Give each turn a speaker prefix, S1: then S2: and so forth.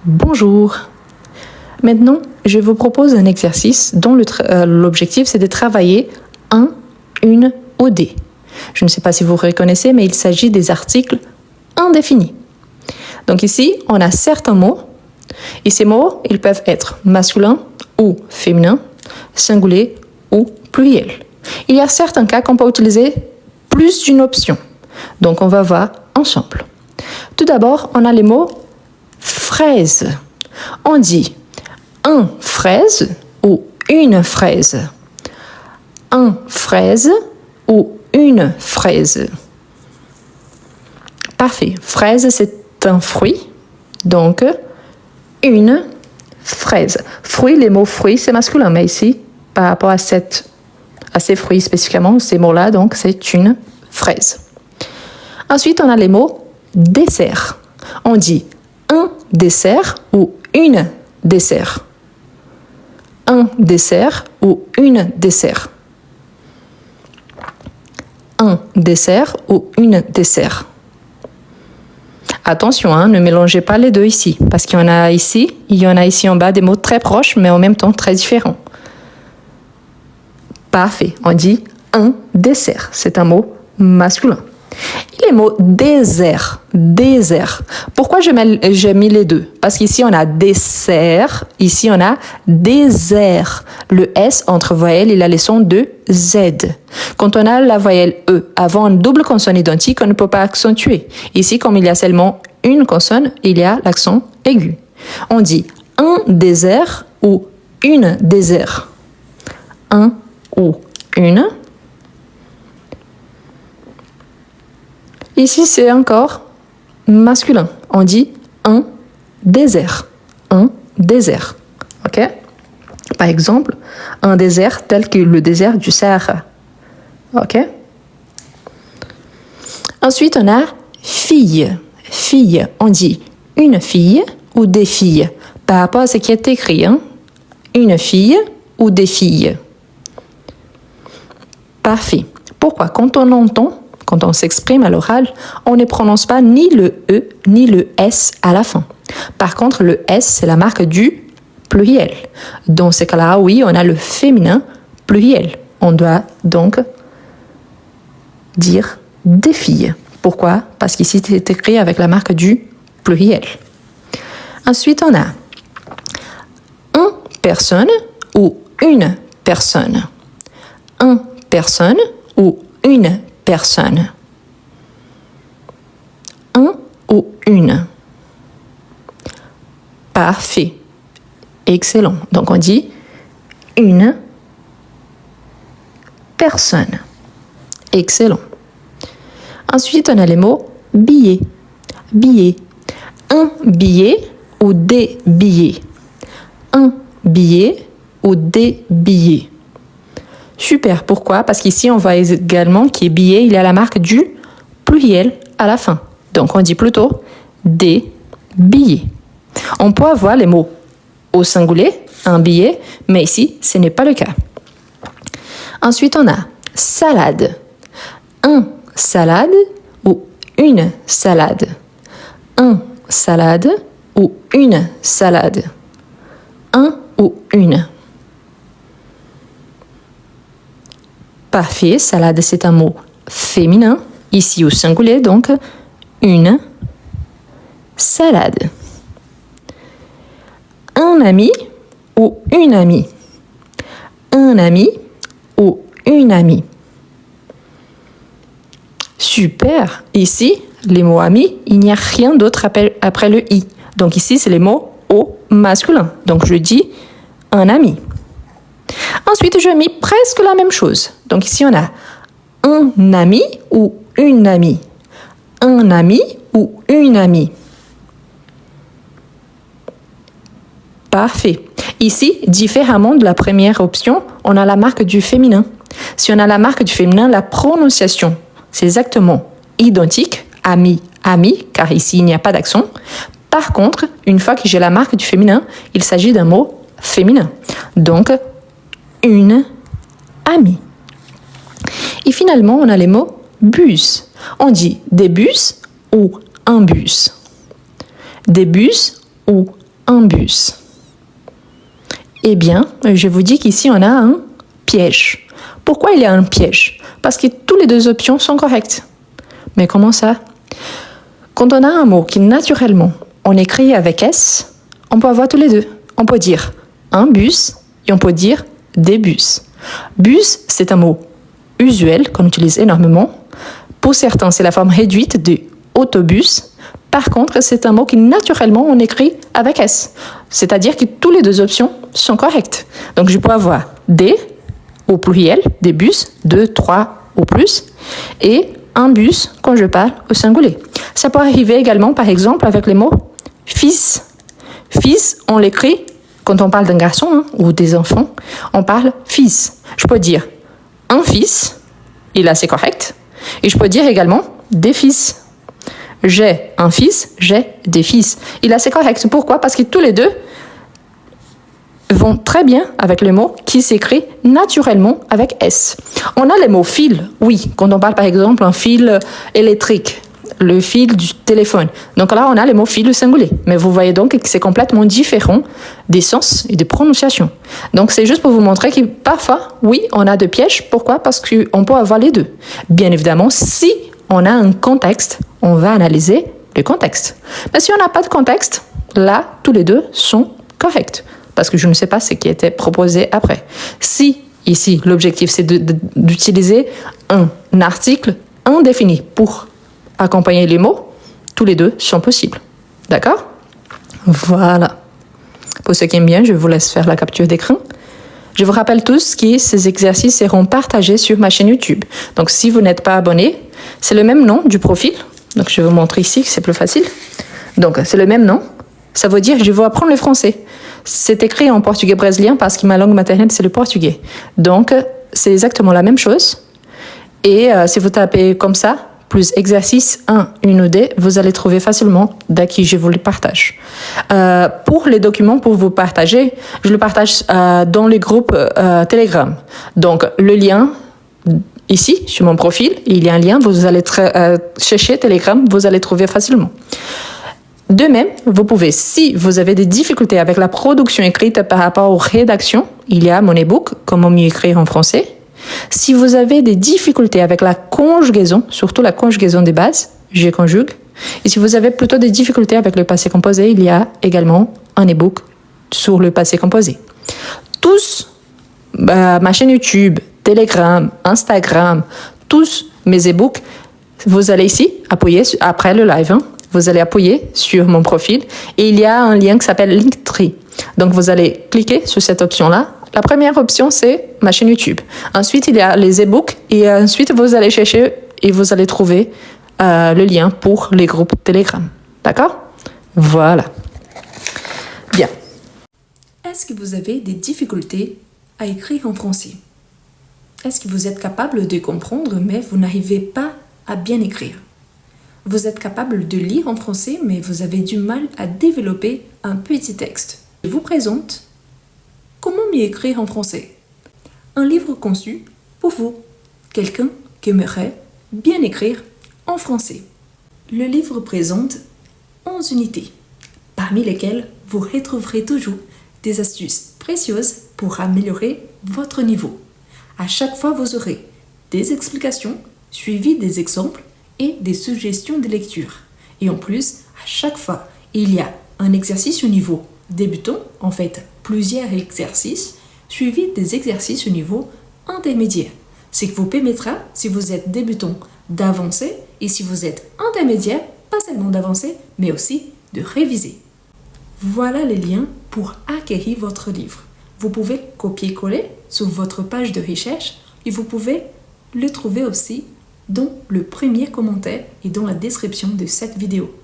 S1: Bonjour. Maintenant, je vous propose un exercice dont l'objectif c'est de travailler un, une ou des. Je ne sais pas si vous reconnaissez, mais il s'agit des articles indéfinis. Donc ici, on a certains mots. Et ces mots, ils peuvent être masculins ou féminins, singulier ou pluriel. Il y a certains cas qu'on peut utiliser plus d'une option. Donc on va voir ensemble. Tout d'abord, on a les mots fraise. On dit un fraise ou une fraise. Un fraise ou une fraise. Parfait. Fraise, c'est un fruit. Donc, une fraise. Fruit, les mots fruits, c'est masculin. Mais ici, par rapport à ces fruits spécifiquement, ces mots-là, donc c'est une fraise. Ensuite, on a les mots dessert. On dit un dessert ou une dessert. Un dessert ou une dessert. Un dessert ou une dessert. Attention, ne mélangez pas les deux ici, parce qu'il y en a ici en bas des mots très proches, mais en même temps très différents. Parfait, on dit un dessert, c'est un mot masculin. Et les mots désert, désert. Pourquoi j'ai mis les deux? Parce qu'ici on a dessert, ici on a désert. Le S entre voyelles, il a les sons de Z. Quand on a la voyelle E avant une double consonne identique, on ne peut pas accentuer. Ici, comme il y a seulement une consonne, il y a l'accent aigu. On dit un désert ou une désert. Un ou une. Ici, c'est encore masculin. On dit un désert. Un désert. OK? Par exemple, un désert tel que le désert du Sahara. OK? Ensuite, on a fille. Fille, on dit une fille ou des filles. Par rapport à ce qui est écrit, une fille ou des filles. Parfait. Pourquoi? Quand on s'exprime à l'oral, on ne prononce pas ni le E ni le S à la fin. Par contre, le S, c'est la marque du pluriel. Dans ce cas-là, oui, on a le féminin pluriel. On doit donc dire des filles. Pourquoi? Parce qu'ici, c'est écrit avec la marque du pluriel. Ensuite, on a un personne ou une personne. Un personne ou une personne. Un ou une. Parfait. Excellent. Donc on dit une personne. Excellent. Ensuite, on a les mots billet. Billet. Un billet ou des billets. Un billet ou des billets. Super. Pourquoi? Parce qu'ici, on voit également qu'il est billet, il y a la marque du pluriel à la fin. Donc, on dit plutôt des billets. On peut avoir les mots au singulier, un billet, mais ici, ce n'est pas le cas. Ensuite, on a salade. Un salade ou une salade. Un salade ou une salade. Un ou une. Parfait, salade, c'est un mot féminin, ici au singulier, donc une salade. Un ami ou une amie. Un ami ou une amie. Super. Ici, les mots amis, il n'y a rien d'autre après le i. Donc ici, c'est les mots au masculin. Donc je dis un ami. Ensuite, je mis presque la même chose. Donc ici, on a un ami ou une amie. Un ami ou une amie. Parfait. Ici, différemment de la première option, on a la marque du féminin. Si on a la marque du féminin, la prononciation, c'est exactement identique. Ami, ami, car ici, il n'y a pas d'accent. Par contre, une fois que j'ai la marque du féminin, il s'agit d'un mot féminin. Donc, une amie. Et finalement, on a les mots bus. On dit des bus ou un bus. Des bus ou un bus. Eh bien, je vous dis qu'ici, on a un piège. Pourquoi il y a un piège? Parce que toutes les deux options sont correctes. Mais comment ça? Quand on a un mot qui, naturellement, on écrit avec S, on peut avoir tous les deux. On peut dire un bus et on peut dire des bus. Bus, c'est un mot usuel qu'on utilise énormément. Pour certains, c'est la forme réduite de autobus. Par contre, c'est un mot qui, naturellement, on écrit avec S. C'est-à-dire que toutes les deux options sont correctes. Donc, je peux avoir des au pluriel, des bus, 2, 3 ou plus, et un bus quand je parle au singulier. Ça peut arriver également, par exemple, avec les mots fils. Fils, on l'écrit, quand on parle d'un garçon ou des enfants, on parle fils. Je peux dire un fils, et là c'est correct, et je peux dire également des fils. J'ai un fils, j'ai des fils. Et là c'est correct. Pourquoi? Parce que tous les deux vont très bien avec le mot qui s'écrit naturellement avec S. On a les mots fil, oui, quand on parle par exemple un fil électrique, le fil du téléphone. Donc là, on a les mots fil au singulier. Mais vous voyez donc que c'est complètement différent des sens et des prononciations. Donc c'est juste pour vous montrer que parfois, oui, on a des pièges. Pourquoi? Parce qu'on peut avoir les deux. Bien évidemment, si on a un contexte, on va analyser le contexte. Mais si on n'a pas de contexte, là, tous les deux sont corrects. Parce que je ne sais pas ce qui était proposé après. Si, ici, l'objectif, c'est d'utiliser un article indéfini pour accompagner les mots, tous les deux sont possibles. D'accord? Voilà. Pour ceux qui aiment bien, je vous laisse faire la capture d'écran. Je vous rappelle tous que ces exercices seront partagés sur ma chaîne YouTube. Donc, si vous n'êtes pas abonné, c'est le même nom du profil. Donc, je vais vous montrer ici, c'est plus facile. Donc, c'est le même nom. Ça veut dire que je vais apprendre le français. C'est écrit en portugais brésilien parce que ma langue maternelle, c'est le portugais. Donc, c'est exactement la même chose. Et si vous tapez comme ça, plus exercice 1, 1 ou 2, vous allez trouver facilement dès que je vous le partage. Pour les documents, pour vous partager, je le partage dans les groupes Telegram. Donc, le lien, ici, sur mon profil, il y a un lien, vous allez chercher Telegram, vous allez trouver facilement. De même, vous pouvez, si vous avez des difficultés avec la production écrite par rapport aux rédactions, il y a mon e-book, Comment mieux écrire en français. Si vous avez des difficultés avec la conjugaison, surtout la conjugaison des bases, je conjugue. Et si vous avez plutôt des difficultés avec le passé composé, il y a également un e-book sur le passé composé. Tous, ma chaîne YouTube, Telegram, Instagram, tous mes e-books, vous allez ici appuyer après le live. Vous allez appuyer sur mon profil et il y a un lien qui s'appelle Linktree. Donc, vous allez cliquer sur cette option-là. La première option, c'est ma chaîne YouTube. Ensuite, il y a les e-books et ensuite, vous allez chercher et vous allez trouver le lien pour les groupes Telegram. D'accord? Voilà. Bien. Est-ce que vous avez des difficultés à écrire en français? Est-ce que vous êtes capable de comprendre, mais vous n'arrivez pas à bien écrire? Vous êtes capable de lire en français, mais vous avez du mal à développer un petit texte. Je vous présente Comment mieux écrire en français. Un livre conçu pour vous, quelqu'un qui aimerait bien écrire en français. Le livre présente 11 unités, parmi lesquelles vous retrouverez toujours des astuces précieuses pour améliorer votre niveau. À chaque fois, vous aurez des explications suivies des exemples et des suggestions de lecture. Et en plus, à chaque fois, il y a un exercice au niveau débutant, en fait, plusieurs exercices, suivis des exercices au niveau intermédiaire. Ce qui vous permettra, si vous êtes débutant, d'avancer, et si vous êtes intermédiaire, pas seulement d'avancer, mais aussi de réviser. Voilà les liens pour acquérir votre livre. Vous pouvez copier-coller sur votre page de recherche et vous pouvez le trouver aussi dans le premier commentaire et dans la description de cette vidéo.